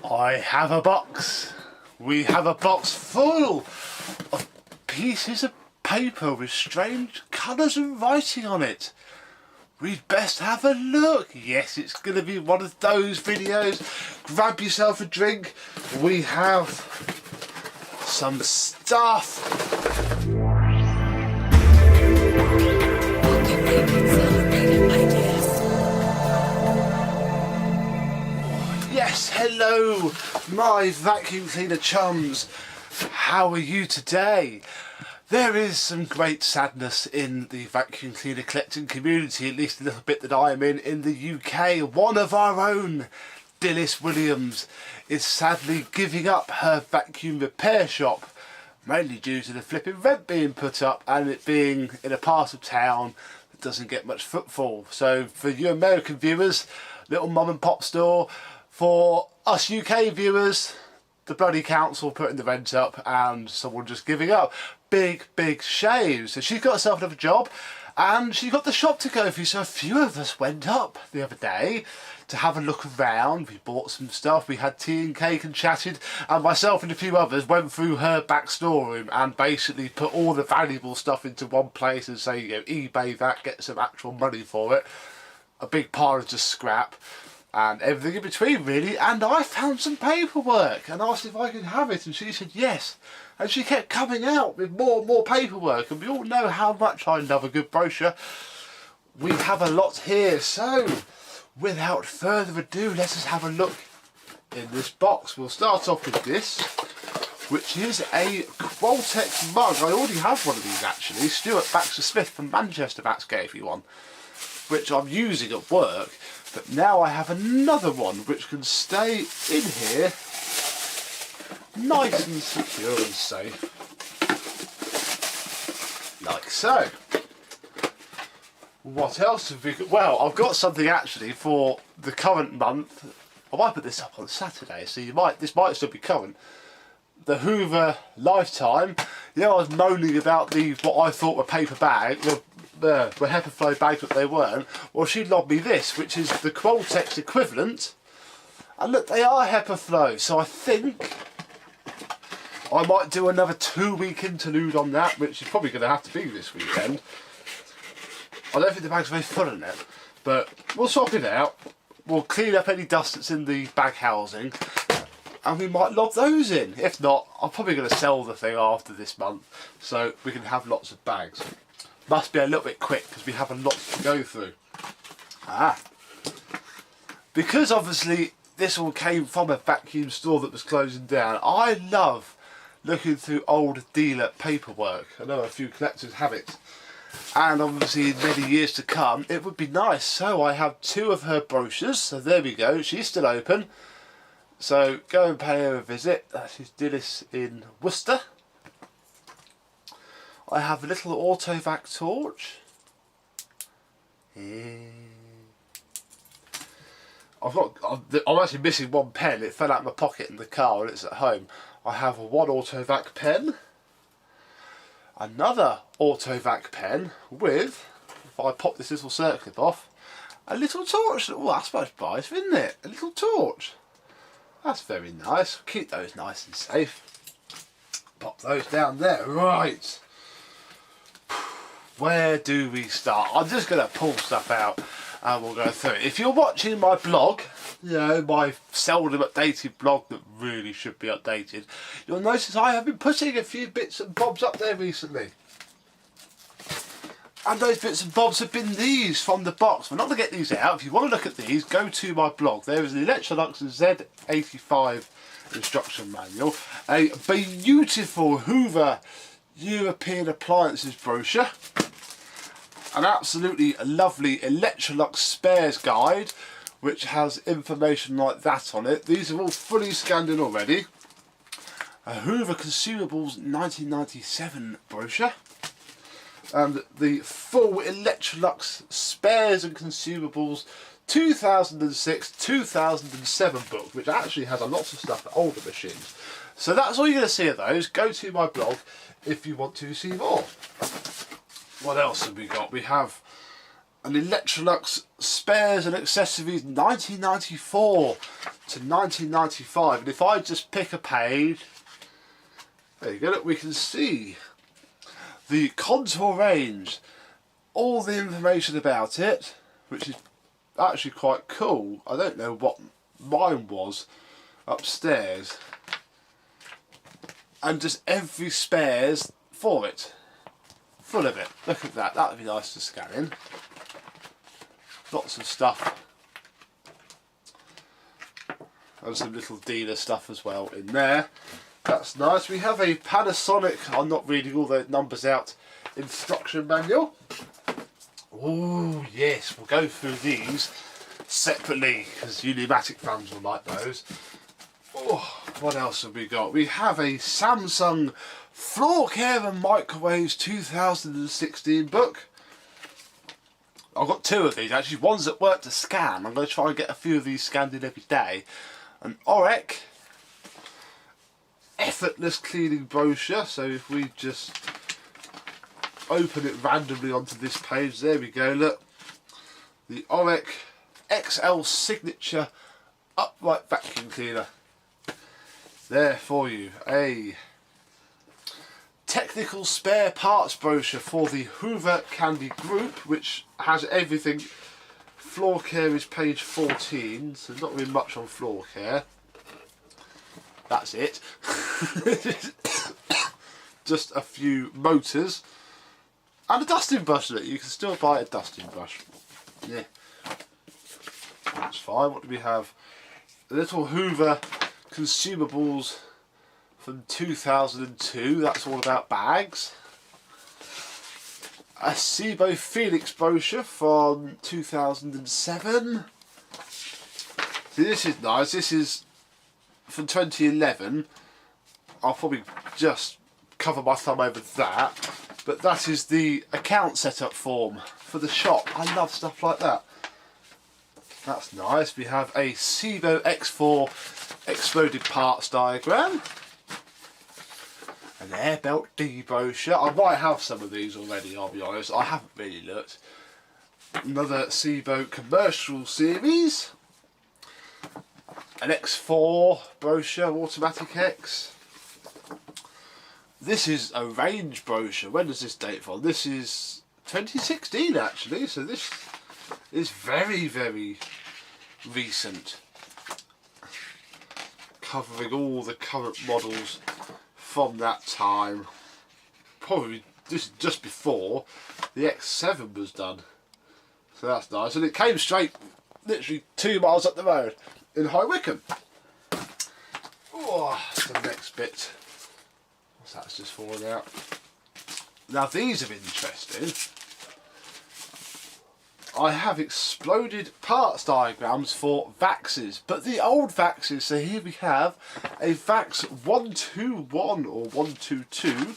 I have a box. We have a box full of pieces of paper with strange colours and writing on it. We'd best have a look. Yes, it's going to be one of those videos. Grab yourself a drink. We have some stuff. Yes, hello, my vacuum cleaner chums. How are you today? There is some great sadness in the vacuum cleaner collecting community, at least a little bit that I am in the UK. One of our own, Dilys Williams, is sadly giving up her vacuum repair shop, mainly due to the flipping rent being put up and it being in a part of town that doesn't get much footfall. So for you American viewers, little mum and pop store. For us UK viewers, the bloody council putting the rent up and someone just giving up. Big shame. So she's got herself another job and she got the shop to go through. So a few of us went up the other day to have a look around. We bought some stuff, we had tea and cake and chatted, and myself and a few others went through her back storeroom and basically put all the valuable stuff into one place and say, you know, eBay that, get some actual money for it. A big pile of just scrap and everything in between really, and I found some paperwork and asked if I could have it, and she said yes, and she kept coming out with more and more paperwork, and we all know how much I love a good brochure. We have a lot here, so without further ado, let us have a look in this box. We'll start off with this, which is a Qualtex mug. I already have one of these actually. Stuart Baxter Smith from Manchester Bats gave me one, which I'm using at work. But now I have another one which can stay in here nice and secure and safe, like so. What else have we got? Well, I've got something actually for the current month. I might put this up on Saturday, so this might still be current. The Hoover Lifetime. You know, I was moaning about what I thought were paper bags. Were HEPA bags, but they weren't. Well, she lobbed me this, which is the Qualtex equivalent, and look, they are HEPA, so I think I might do another 2-week interlude on that, which is probably going to have to be this weekend. I don't think the bag's very full in it, but we'll swap it out. We'll clean up any dust that's in the bag housing, and we might lob those in. If not, I'm probably going to sell the thing after this month, so we can have lots of bags. Must be a little bit quick because we have a lot to go through. Because obviously this all came from a vacuum store that was closing down, I love looking through old dealer paperwork. I know a few collectors have it, and obviously in many years to come it would be nice. So I have 2 of her brochures, so there we go, she's still open, so go and pay her a visit. She's Dilys in Worcester. I have a little Autovac torch. I'm actually missing one pen. It fell out of my pocket in the car and it's at home. I have one Autovac pen. Another Autovac pen with, if I pop this little circlip off, a little torch. Oh, that's much nicer, isn't it? A little torch. That's very nice. Keep those nice and safe. Pop those down there. Right. Where do we start? I'm just going to pull stuff out and we'll go through it. If you're watching my blog, you know, my seldom updated blog that really should be updated, you'll notice I have been putting a few bits and bobs up there recently. And those bits and bobs have been these from the box. We're not going to get these out. If you want to look at these, go to my blog. There is an Electrolux Z85 instruction manual, a beautiful Hoover European appliances brochure, an absolutely lovely Electrolux spares guide which has information like that on it. These are all fully scanned in already. A Hoover Consumables 1997 brochure, and the full Electrolux spares and consumables 2006-2007 book, which actually has a lot of stuff for older machines. So that's all you're going to see of those. Go to my blog if you want to see more. What else have we got? We have an Electrolux spares and accessories 1994 to 1995. And if I just pick a page, there you go, look, we can see the contour range, all the information about it, which is actually quite cool. I don't know what mine was upstairs, and just every spares for it, full of it. Look at that, that would be nice to scan in. Lots of stuff, and some little dealer stuff as well in there. That's nice. We have a Panasonic, I'm not reading all the numbers out, instruction manual. Oh yes, we'll go through these separately because you Numatic fans will like those. Oh, what else have we got? We have a Samsung Floor Care and Microwaves 2016 book. I've got two of these actually, one's at work to scan. I'm going to try and get a few of these scanned in every day. An Autovac effortless cleaning brochure, so if we just open it randomly onto this page, there we go, look. The Autovac XL Signature Upright Vacuum Cleaner. There for you. A technical spare parts brochure for the Hoover Candy Group, which has everything. Floor care is page 14, so not really much on floor care. That's it. Just a few motors and a dusting brush. That you can still buy a dusting brush. Yeah, that's fine. What do we have? A little Hoover consumables from 2002. That's all about bags. A Sebo Felix brochure from 2007. See, this is nice. This is from 2011. I'll probably just cover my thumb over that. But that is the account setup form for the shop. I love stuff like that. That's nice. We have a Sebo X4 exploded parts diagram. An air belt D brochure. I might have some of these already, I'll be honest. I haven't really looked. Another Sebo commercial series. An X4 brochure, Automatic X. This is a range brochure. When does this date from? This is 2016 actually, so this is very, very recent. Covering all the current models from that time. Probably this is just before the X7 was done. So that's nice. And it came straight, literally 2 miles up the road in High Wycombe. Oh, the next bit. What's that's just fallen out. Now these are interesting. I have exploded parts diagrams for Vaxes, but the old Vaxes. So here we have a Vax 121 or 122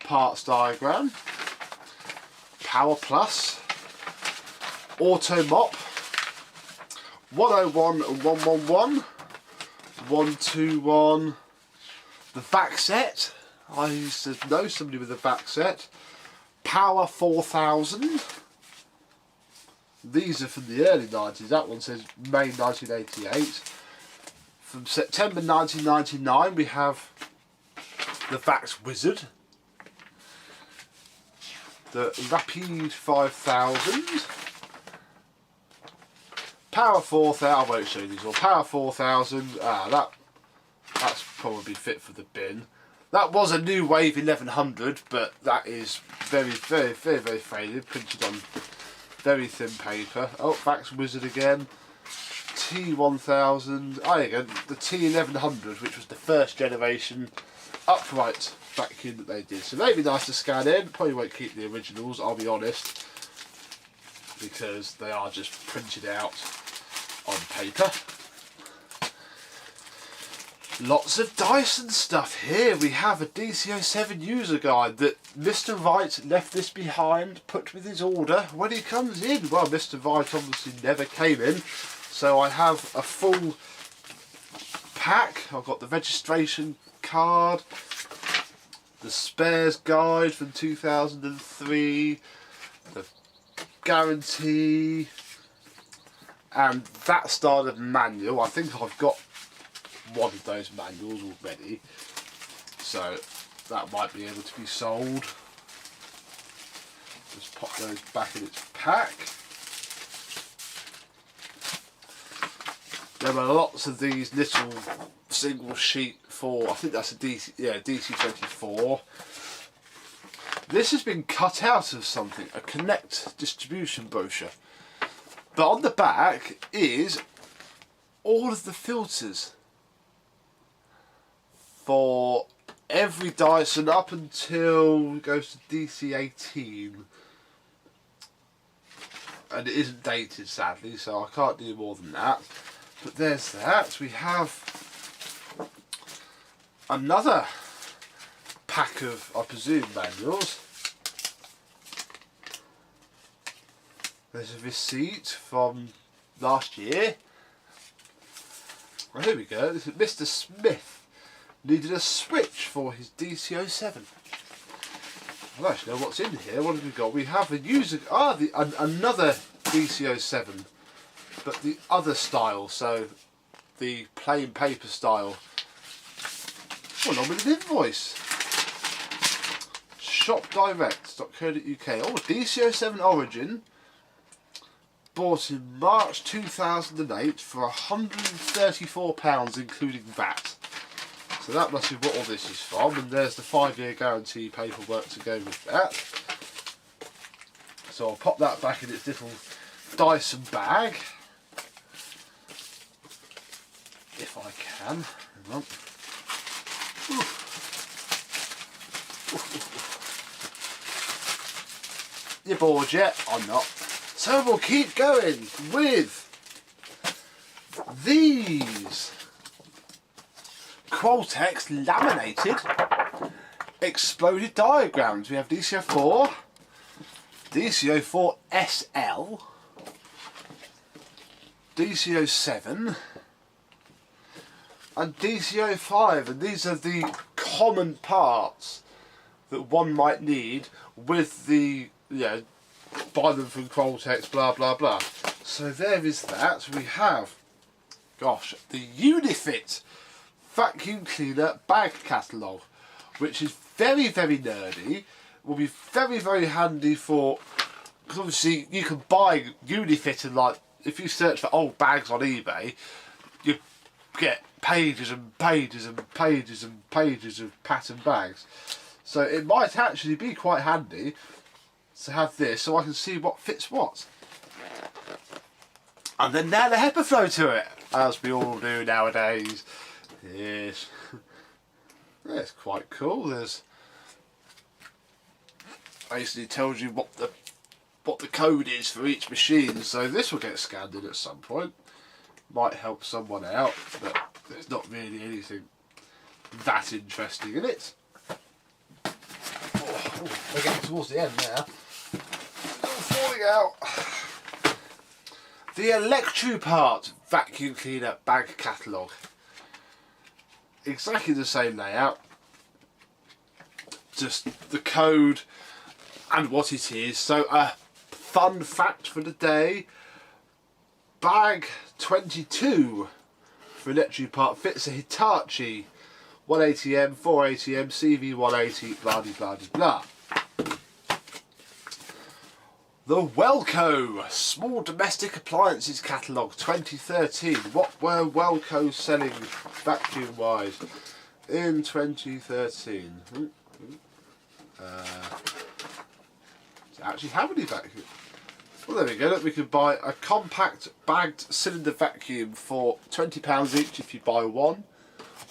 parts diagram. Power Plus, Auto Mop, 101 and 111, 121, the Vax set. I used to know somebody with a Vax set. Power 4000. These are from the early 90s. That one says May 1988. From September 1999 we have the Vax Wizard. The Rapide 5000. Power 4000. I won't show you these all. Power 4000. That's probably fit for the bin. That was a New Wave 1100, but that is very, very, very, very faded. Printed on very thin paper. Oh, Vax Wizard again. T1000. Oh, again, the T1100, which was the first generation upright vacuum that they did. So they'd be nice to scan in. Probably won't keep the originals, I'll be honest, because they are just printed out on paper. Lots of Dyson stuff here. We have a DC07 user guide that Mr. Wright left this behind, put with his order when he comes in. Well, Mr. Wright obviously never came in, so I have a full pack. I've got the registration card, the spares guide from 2003, the guarantee, and that style of manual. I think I've got one of those manuals already, so that might be able to be sold. Just pop those back in its pack. There are lots of these little single sheet for, I think that's a DC24. This has been cut out of something, a Connect distribution brochure. But on the back is all of the filters for every Dyson up until it goes to DC18. And it isn't dated, sadly, so I can't do more than that. But there's that. We have another pack of, I presume, manuals. There's a receipt from last year. Well, here we go. This is Mr. Smith needed a switch for his DC07. I don't actually know what's in here. What have we got? We have a user, another DC07, but the other style, so the plain paper style. Along with an invoice. Shopdirect.co.uk. Oh, DC07 Origin. Bought in March 2008 for £134, including VAT. So that must be what all this is from. And there's the 5-year guarantee paperwork to go with that. So I'll pop that back in its little Dyson bag. If I can. Hang on. You bored yet? I'm not. So we'll keep going with these Qualtex laminated exploded diagrams. We have DC04, DC04 SL, DC07 and DC05, and these are the common parts that one might need with the, buy them from Qualtex, blah blah blah. So there is that. We have, gosh, the Unifit vacuum cleaner bag catalogue, which is very, very nerdy. Will be very, very handy for, because obviously you can buy Unifit and, like, if you search for old bags on eBay, you get pages and pages and pages and pages of pattern bags. So it might actually be quite handy to have this, so I can see what fits what. And then add a HEPA flow to it, as we all do nowadays. Yes, that's quite cool. There's basically tells you what the code is for each machine. So this will get scanned in at some point. Might help someone out, but there's not really anything that interesting in it. Oh, we're getting towards the end now. It's all falling out. The Electropart vacuum cleaner bag catalogue. Exactly the same layout. Just the code and what it is. So a fun fact for the day. Bag 22 for Electropart fits a Hitachi 180M, 480M, CV180, blah blah blah blah. The Welco Small Domestic Appliances Catalogue 2013. What were Welco selling vacuum wise in 2013? Actually, how many vacuum? Well, there we go. Look, we could buy a compact bagged cylinder vacuum for £20 each if you buy one,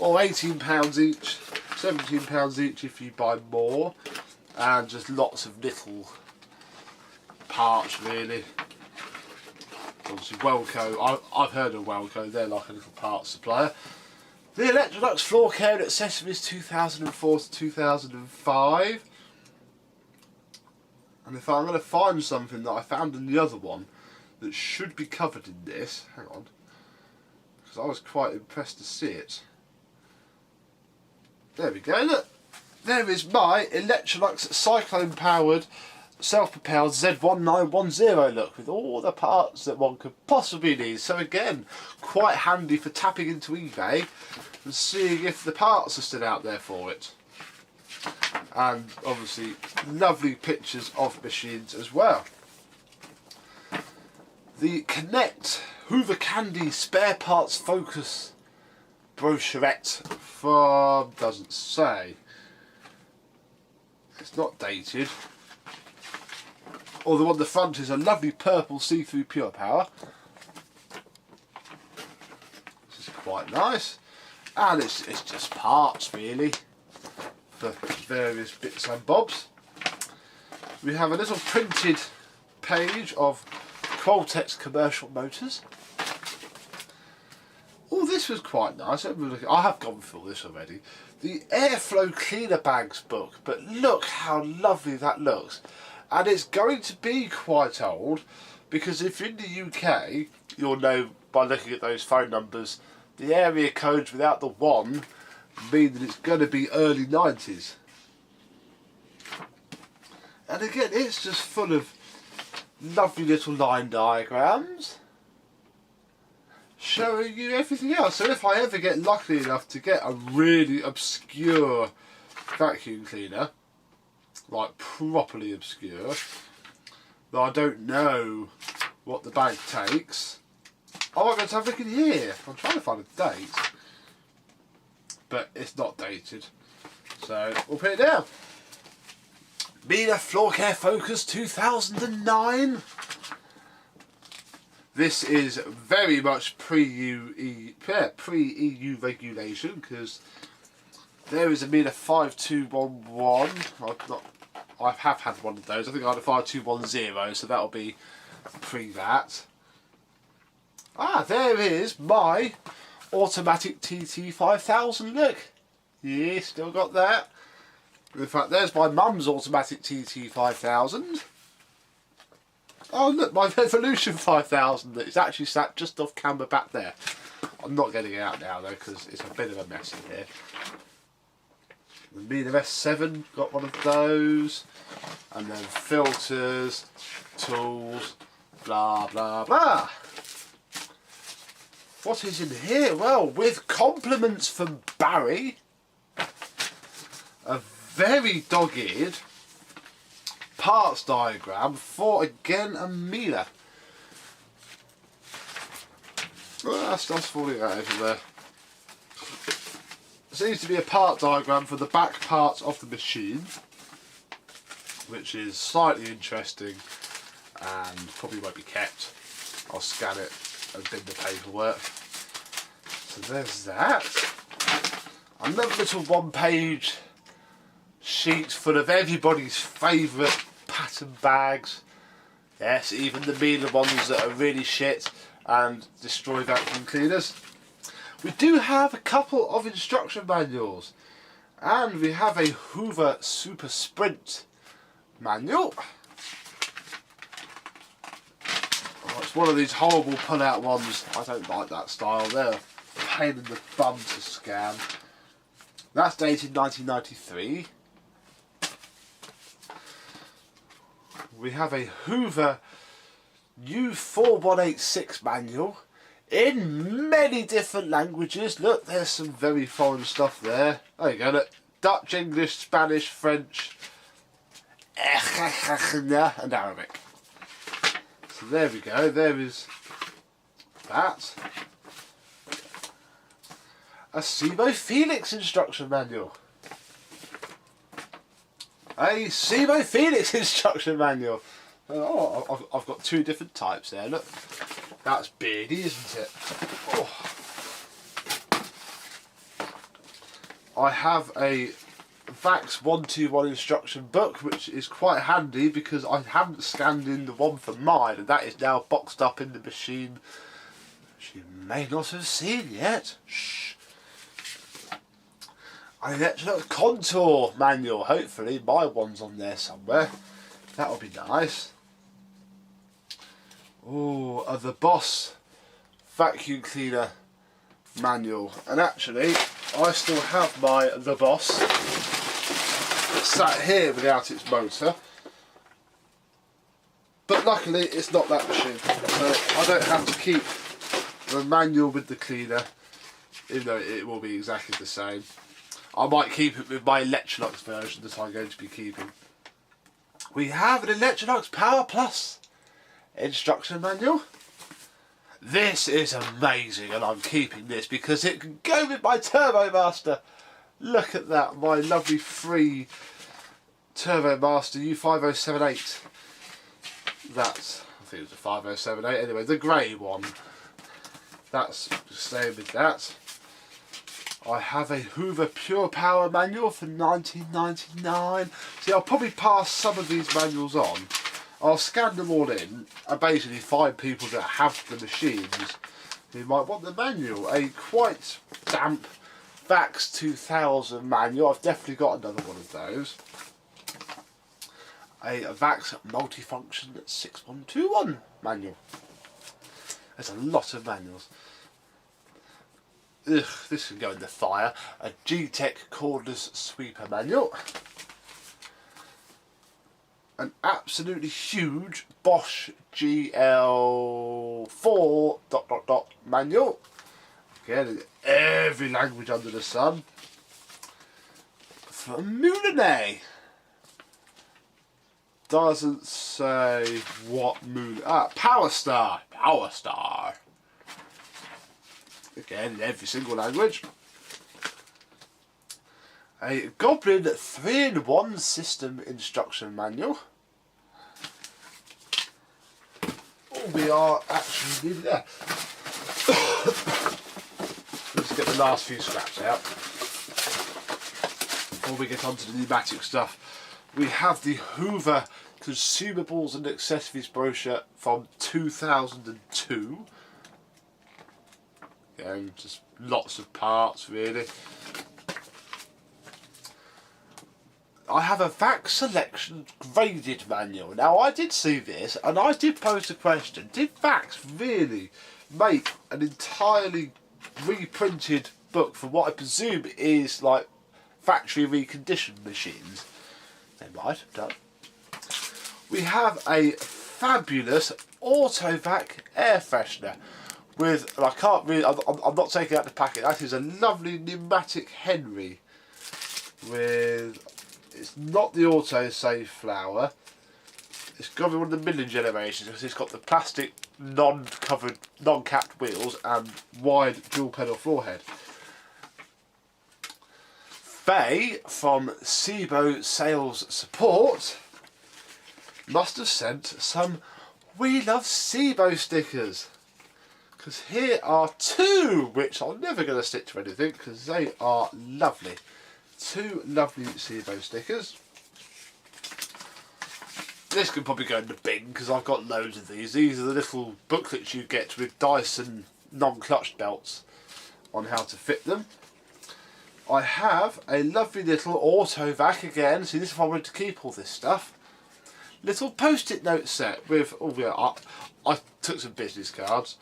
or £18 each, £17 each if you buy more, and just lots of little parts really. Obviously Welco, I've heard of Welco, they're like a little parts supplier. The Electrolux floor care and accessories 2004 to 2005. And if I'm going to find something that I found in the other one that should be covered in this, hang on, because I was quite impressed to see it. There we go, look, there is my Electrolux Cyclone powered self-propelled Z1910 look with all the parts that one could possibly need. So again, quite handy for tapping into eBay and seeing if the parts are still out there for it. And obviously lovely pictures of machines as well. The Connect Hoover Candy Spare Parts Focus brochurette from, doesn't say. It's not dated. Although on the front is a lovely purple see-through Pure Power. This is quite nice. And it's just parts really for various bits and bobs. We have a little printed page of Qualtex commercial motors. Oh, this was quite nice. I have gone through this already. The Airflow Cleaner Bags book, but look how lovely that looks. And it's going to be quite old, because if you're in the UK, you'll know by looking at those phone numbers, the area codes without the 1 mean that it's going to be early 90s. And again, it's just full of lovely little line diagrams showing you everything else. So if I ever get lucky enough to get a really obscure vacuum cleaner, like properly obscure, that I don't know what the bag takes, I might go to have a look in here. I'm trying to find a date, but it's not dated, so we'll put it down. Miele Floor Care Focus 2009. This is very much pre-EU regulation, because there is a Miele 5211. I have had one of those. I think I had a 5210, so that'll be pre that. Ah, there is my Automatic TT5000. Look, yeah, still got that. In fact, there's my mum's Automatic TT5000. Oh look, my Revolution 5000 that is actually sat just off camera back there. I'm not getting it out now though, because it's a bit of a mess in here. The Miele S7, got one of those. And then filters, tools, blah blah blah. What is in here? Well, with compliments from Barry, a very dog-eared parts diagram for, again, a Miele. Oh, stuff's falling out over there. Seems to be a part diagram for the back parts of the machine, which is slightly interesting and probably won't be kept. I'll scan it and bin the paperwork. So there's that. Another little one-page sheet full of everybody's favourite pattern bags. Yes, even the Miele ones that are really shit and destroy vacuum cleaners. We do have a couple of instruction manuals, and we have a Hoover Super Sprint manual. Oh, it's one of these horrible pull-out ones. I don't like that style. They're a pain in the bum to scan. That's dated 1993. We have a Hoover U4186 manual in many different languages. Look, there's some very foreign stuff there. There you go, look. Dutch, English, Spanish, French, and Arabic. So there we go, there is that. A Sebo Felix instruction manual. A Sebo Felix instruction manual. Oh, I've got two different types there, look. That's beardy, isn't it? Oh. I have a VAX 121 instruction book, which is quite handy because I haven't scanned in the one for mine, and that is now boxed up in the machine, which you may not have seen yet. Shh. An electric contour manual. Hopefully my one's on there somewhere. That'll be nice. Oh, the Boss vacuum cleaner manual. And actually, I still have my The Boss sat here without its motor. But luckily it's not that machine, so I don't have to keep the manual with the cleaner, even though it will be exactly the same. I might keep it with my Electrolux version that I'm going to be keeping. We have an Electrolux Power Plus instruction manual. This is amazing, and I'm keeping this because it can go with my Turbo Master. Look at that, my lovely free Turbo Master U5078. That's, I think it was a 5078, anyway, the grey one. That's staying with that. I have a Hoover Pure Power manual for $19.99. See, I'll probably pass some of these manuals on. I'll scan them all in and basically find people that have the machines who might want the manual. A quite damp Vax 2000 manual. I've definitely got another one of those. A Vax Multifunction 6121 manual. There's a lot of manuals. Ugh, this can go in the fire. A G-Tech cordless sweeper manual. An absolutely huge Bosch GL4 ... manual. Again, in every language under the sun. From Moulinet. Doesn't say what moon. Power Star. Power Star. Again, in every single language. A Goblin 3-in-1 system instruction manual. Oh, we are actually nearly there. Let's get the last few scraps out before we get on to the pneumatic stuff. We have the Hoover Consumables and Accessories brochure from 2002. Again, just lots of parts really. I have a Vax Selection graded manual. Now I did see this and I did pose the question, did Vax really make an entirely reprinted book for what I presume is like factory reconditioned machines? They might have done. We have a fabulous Autovac air freshener with, and I can't really, I'm not taking out the packet, that is a lovely pneumatic Henry with, it's not the autosave flower, it's got to be one of the milling generations because it's got the plastic non-covered, non-capped wheels and wide dual pedal floor head. Faye from SIBO Sales Support must have sent some We Love SIBO stickers, because here are two which I'm never going to stick to anything because they are lovely. Two lovely SIBO stickers. This can probably go in the bin because I've got loads of these. These are the little booklets you get with Dyson non-clutch belts on how to fit them. I have a lovely little Autovac again. See, this is if I wanted to keep all this stuff. Little post-it note set with, oh yeah, I took some business cards.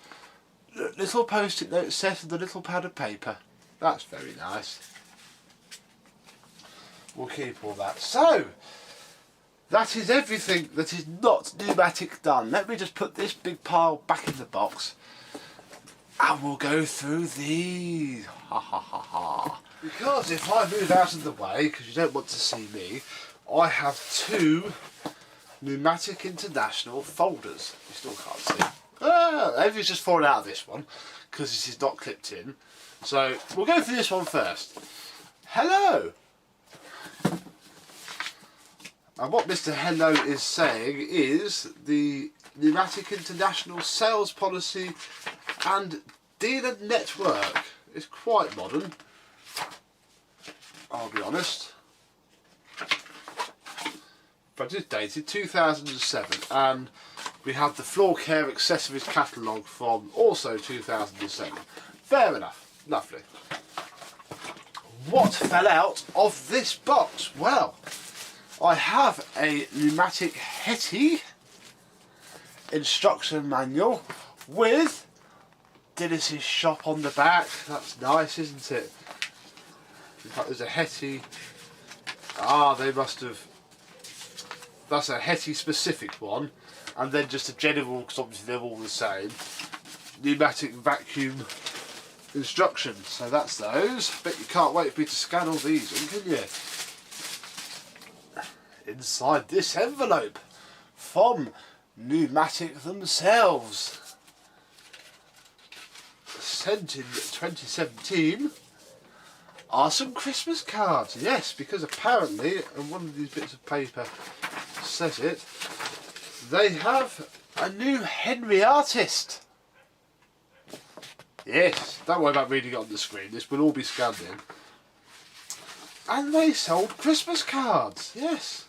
Little post-it note set and the little pad of paper. That's very nice. We'll keep all that. So, that is everything that is not pneumatic done. Let me just put this big pile back in the box. And we'll go through these. Ha ha ha ha. Because if I move out of the way, because you don't want to see me, I have two Pneumatic International folders. You still can't see. Everything's just fallen out of this one because this is not clipped in. So we'll go through this one first. Hello! And what Mr. Hello is saying is the Pneumatic International sales policy and dealer network is quite modern. I'll be honest. But it's dated 2007 and we have the floor care accessories catalogue from also 2007. Fair enough. Lovely. What fell out of this box? Well, I have a pneumatic Hetty instruction manual with Dennis's shop on the back. That's nice, isn't it? In fact, there's a Hetty. Ah, they must have. That's a Hetty specific one. and then just a general, because obviously they're all the same, pneumatic vacuum instructions. So that's those. Bet you can't wait for me to scan all these in, can you? Inside this envelope from Numatic themselves, sent in 2017, are some Christmas cards. Yes, because apparently, and one of these bits of paper says it, they have a new Henry artist. Yes, don't worry about reading it on the screen, this will all be scanned in. And they sold Christmas cards, yes.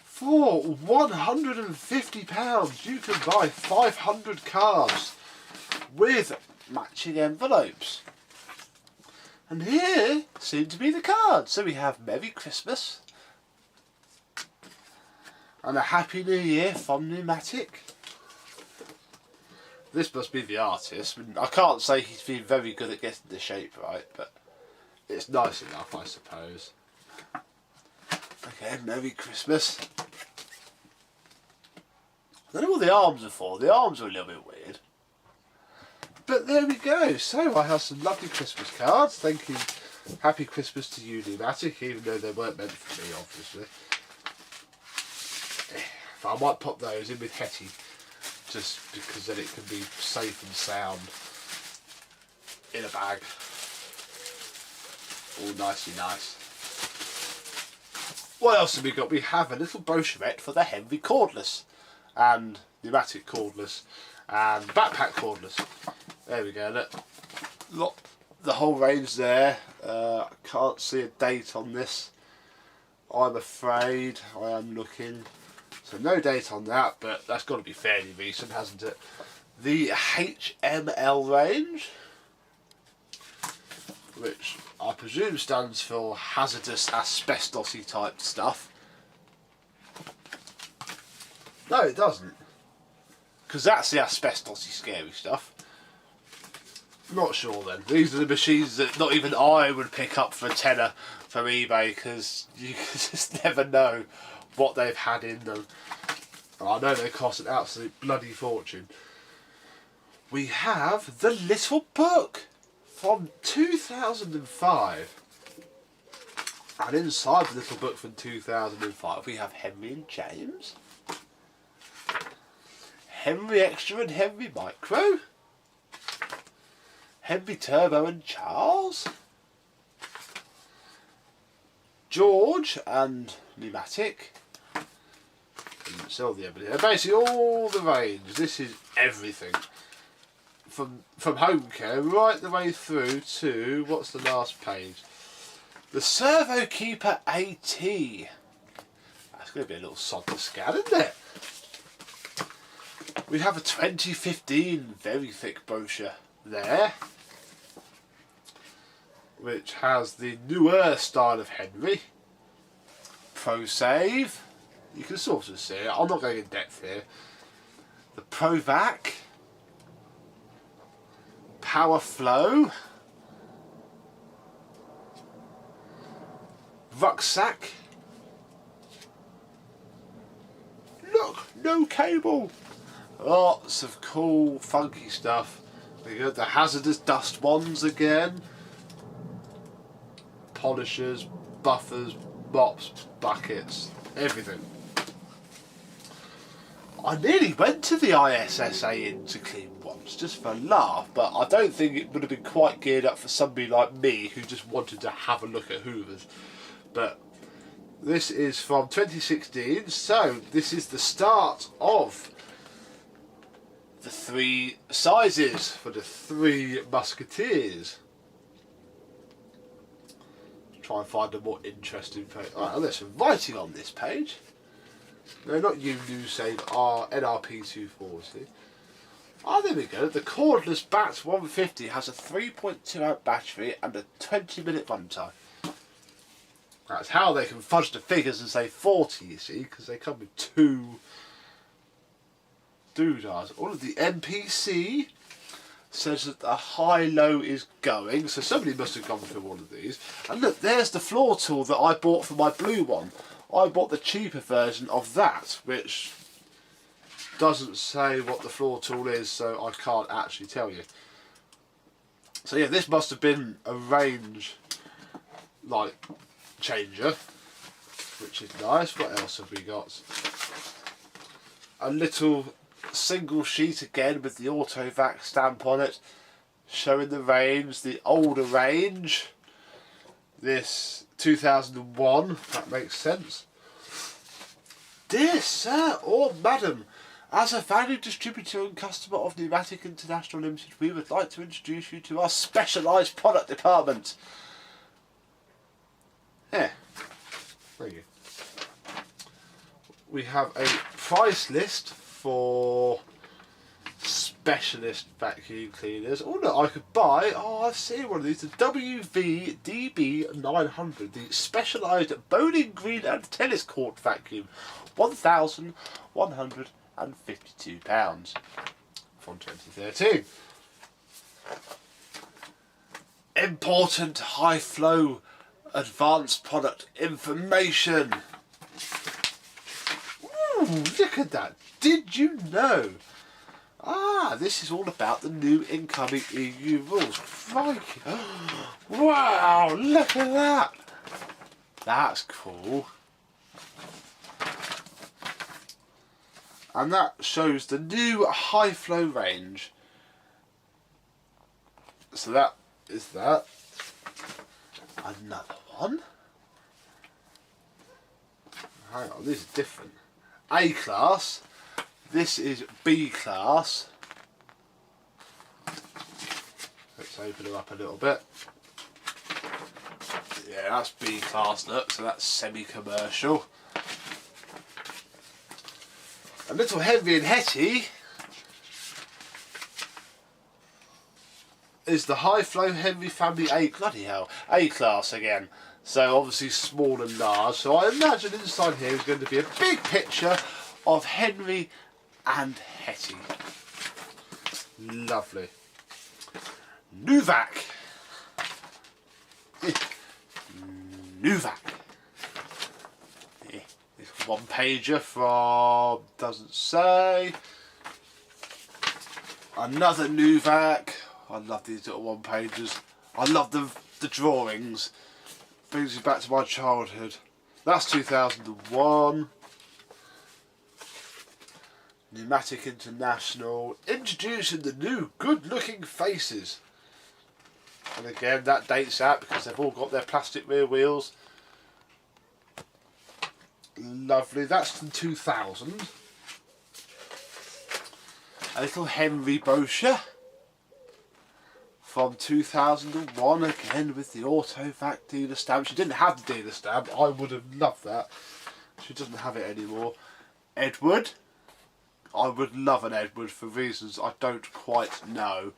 For £150 you can buy 500 cards with matching envelopes. And here seem to be the cards. So we have Merry Christmas and a Happy New Year from Numatic. This must be the artist. I mean, I can't say he's been very good at getting the shape right, but it's nice enough, I suppose. Okay, Merry Christmas. I don't know what the arms are for. The arms are a little bit weird. But there we go. So I have some lovely Christmas cards. Thank you. Happy Christmas to you, Numatic, even though they weren't meant for me, obviously. But I might pop those in with Hetty, just because then it can be safe and sound in a bag. All nicely nice. What else have we got? We have a little brochurette for the Henry cordless and Numatic cordless and backpack cordless. There we go, look, the whole range there. I can't see a date on this, I'm afraid. I am looking, so no date on that, but that's got to be fairly recent, hasn't it? The HML range, which I presume stands for hazardous asbestos-y type stuff. No, it doesn't, because that's the asbestos-y scary stuff. Not sure then. These are the machines that not even I would pick up for a tenner from eBay, because you just never know what they've had in them. And I know they cost an absolute bloody fortune. We have the little book from 2005. And inside the little book from 2005 we have Henry and James, Henry Extra and Henry Micro, Henry Turbo and Charles, George and Pneumatic, and sell the everything. Basically all the range. This is everything. From home care right the way through to, what's the last page? The Servo Keeper AT. That's going to be a little sod to scan, isn't it? We have a 2015 very thick brochure there, which has the newer style of Henry. Pro Save, you can sort of see it, I'm not going in depth here. The Autovac, Power Flow, Rucksack, look, no cable, lots of cool funky stuff. We got the hazardous dust ones again, polishers, buffers, mops, buckets, everything. I nearly went to the ISSA in to clean once, just for a laugh, but I don't think it would have been quite geared up for somebody like me who just wanted to have a look at Hoovers. But this is from 2016, so this is the start of the 3 sizes for the 3 Musketeers. Try and find a more interesting page. Alright, there's some writing on this page. No, not you, new save NRP 240. Oh, there we go. The cordless BAT 150 has a 3.2 amp battery and a 20-minute runtime. That's how they can fudge the figures and say 40, you see, because they come with 2 doodads. All of the NPC says that the high-low is going, so somebody must have gone through one of these. And look, there's the floor tool that I bought for my blue one. I bought the cheaper version of that, which doesn't say what the floor tool is, so I can't actually tell you. So yeah, this must have been a range like changer, which is nice. What else have we got? A little single sheet again with the Autovac stamp on it, showing the range, the older range. This 2001, that makes sense. Dear sir or madam, as a valued distributor and customer of Pneumatic International Limited, we would like to introduce you to our specialised product department. Yeah, there you go. We have a price list for specialist vacuum cleaners. Oh look, I could buy, I've seen one of these, the WV-DB900, the specialised bowling green and tennis court vacuum, £1,152 from 2013. Important high flow advanced product information. Ooh, look at that. Did you know? This is all about the new incoming EU rules. Crikey. Wow, look at that. That's cool. And that shows the new high flow range. So that is that. Another one. Hang on, these are different. A class. This is B class. Let's open them up a little bit. Yeah, that's B class, look, so that's semi-commercial. A little heavy and hetty is the high flow heavy family A, bloody hell, A class again. So obviously small and large. So I imagine inside here is going to be a big picture of Henry and Hetty. Lovely. Numatic. Numatic. This one pager from, doesn't say. Another Numatic. I love these little one pagers. I love the drawings. Brings me back to my childhood. That's 2001. Pneumatic International, introducing the new good-looking faces. And again, that dates out because they've all got their plastic rear wheels. Lovely, that's from 2000. A little Henry brochure from 2001, again with the Autovac dealer stamp. She didn't have the dealer stamp, I would have loved that. She doesn't have it anymore. Edward. I would love an Edward for reasons I don't quite know.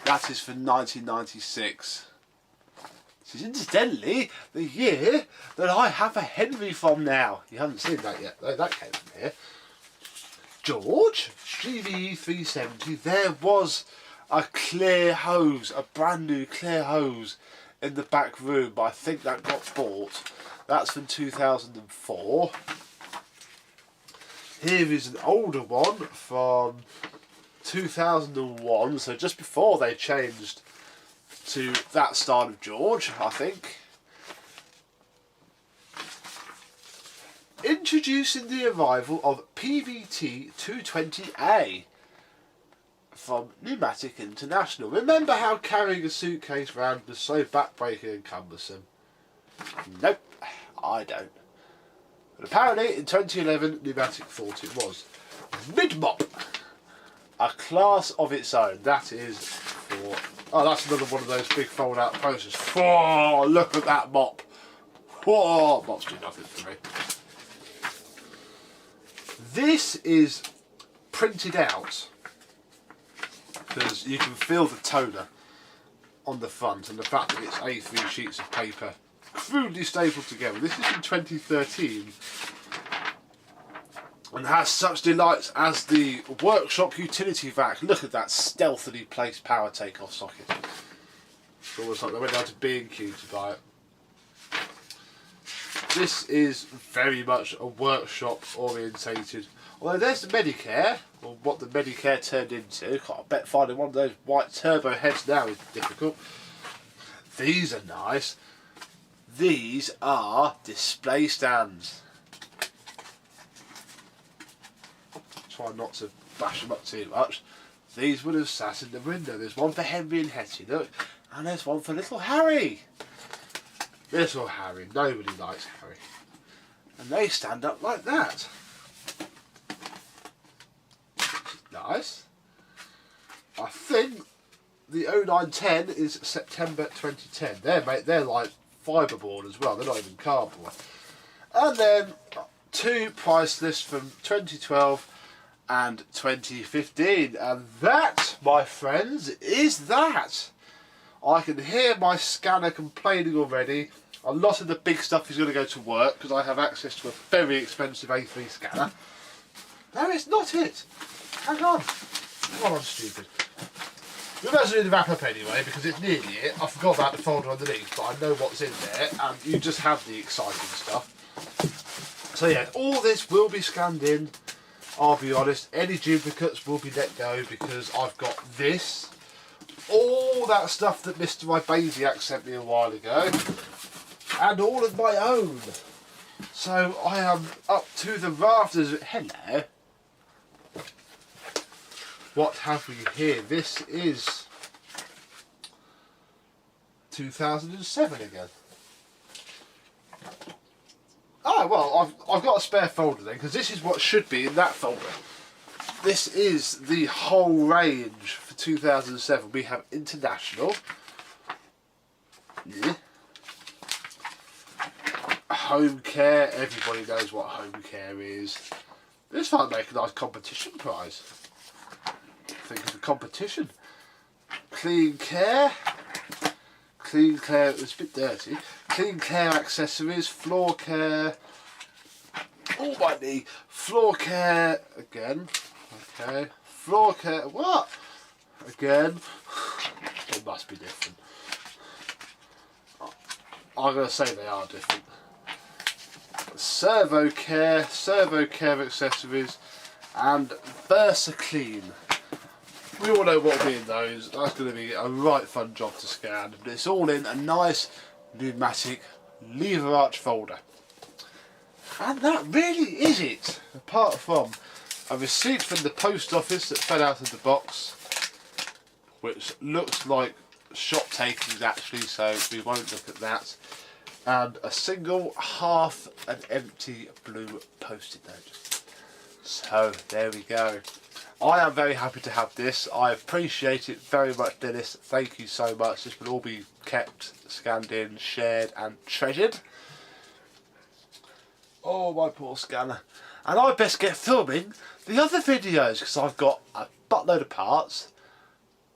That is for 1996. This is incidentally the year that I have a Henry from now. You haven't seen that yet, though. That came from here. George, GVE370. There was a clear hose, a brand new clear hose in the back room, but I think that got bought. That's from 2004. Here is an older one from 2001, so just before they changed to that style of George, I think. Introducing the arrival of PVT220A from Pneumatic International. Remember how carrying a suitcase around was so backbreaking and cumbersome? Nope, I don't. But apparently in 2011 Numatic thought it was. Mid-mop, a class of its own. That is for, oh, that's another one of those big fold out posters. Oh, look at that mop. Oh, mops do nothing for me. This is printed out because you can feel the toner on the front and the fact that it's A3 sheets of paper crudely stapled together. This is from 2013 and has such delights as the workshop utility vac. Look at that stealthily placed power take-off socket. It's almost like they went down to B&Q to buy it. This is very much a workshop orientated, Well, there's the Medicare, or what the Medicare turned into. I bet finding one of those white turbo heads now is difficult. These are nice. These are display stands. Try not to bash them up too much. These would have sat in the window. There's one for Henry and Hetty, look, and there's one for little Harry. Little Harry, nobody likes Harry. And they stand up like that. Nice. I think the 0910 is September 2010. They're like fiberboard as well. They're not even cardboard. And then two price lists from 2012 and 2015. And that, my friends, is that. I can hear my scanner complaining already. A lot of the big stuff is going to go to work because I have access to a very expensive A3 scanner. No, it's not it. Hang on. Come on, I'm stupid. We might as well do the wrap up anyway because it's nearly it. I forgot about the folder underneath, but I know what's in there and you just have the exciting stuff. So yeah, all this will be scanned in. I'll be honest, any duplicates will be let go because I've got this. All that stuff that Mr. Ibasiak sent me a while ago. And all of my own. So I am up to the rafters. Hello. What have we here? This is 2007 again. Oh well, I've got a spare folder then because this is what should be in that folder. This is the whole range for 2007. We have International. Yeah. Home care, everybody knows what home care is. This might make a nice competition prize. Think of the competition. Clean care. Clean care, it's a bit dirty. Clean care accessories, floor care. Oh my knee. Floor care again. Okay. Floor care, what? Again. It must be different. I'm going to say they are different. Servo care accessories, and VersaClean. We all know what will be in those. That's going to be a right fun job to scan. But it's all in a nice Numatic lever arch folder. And that really is it. Apart from a receipt from the post office that fell out of the box, which looks like shop takings actually, so we won't look at that. And a single half an empty blue post-it note. So there we go. I am very happy to have this. I appreciate it very much, Dennis. Thank you so much. This will all be kept, scanned in, shared and treasured. Oh, my poor scanner. And I best get filming the other videos because I've got a buttload of parts.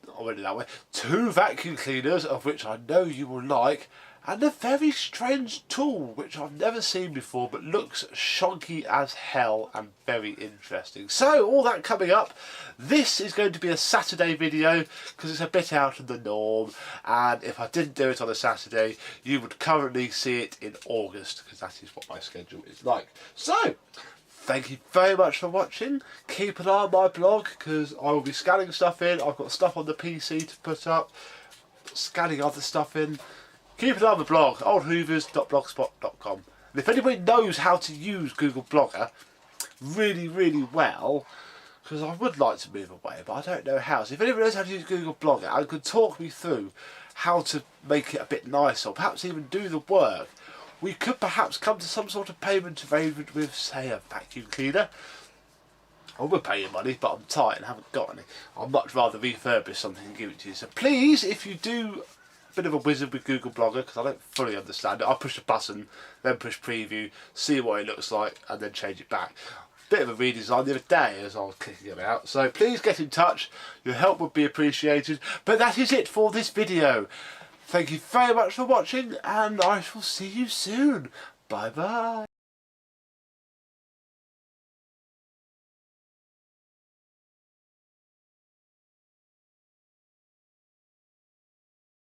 Already that way. 2 vacuum cleaners, of which I know you will like. And a very strange tool which I've never seen before but looks shonky as hell and very interesting. So all that coming up. This is going to be a Saturday video because it's a bit out of the norm, and if I didn't do it on a Saturday you would currently see it in August because that is what my schedule is like. So thank you very much for watching. Keep an eye on my blog because I will be scanning stuff in. I've got stuff on the PC to put up, scanning other stuff in. Keep an eye on the blog, oldhoovers.blogspot.com. And if anybody knows how to use Google Blogger really well, because I would like to move away, but I don't know how. So if anybody knows how to use Google Blogger and could talk me through how to make it a bit nicer, or perhaps even do the work, we could perhaps come to some sort of payment arrangement with, say, a vacuum cleaner. I will pay you money, but I'm tight and haven't got any. I'd much rather refurbish something and give it to you. So please, if you do bit of a wizard with Google Blogger because I don't fully understand it. I push a button, then push preview, see what it looks like, and then change it back. Bit of a redesign the other day as I was clicking it out. So please get in touch. Your help would be appreciated. But that is it for this video. Thank you very much for watching, and I shall see you soon. Bye bye.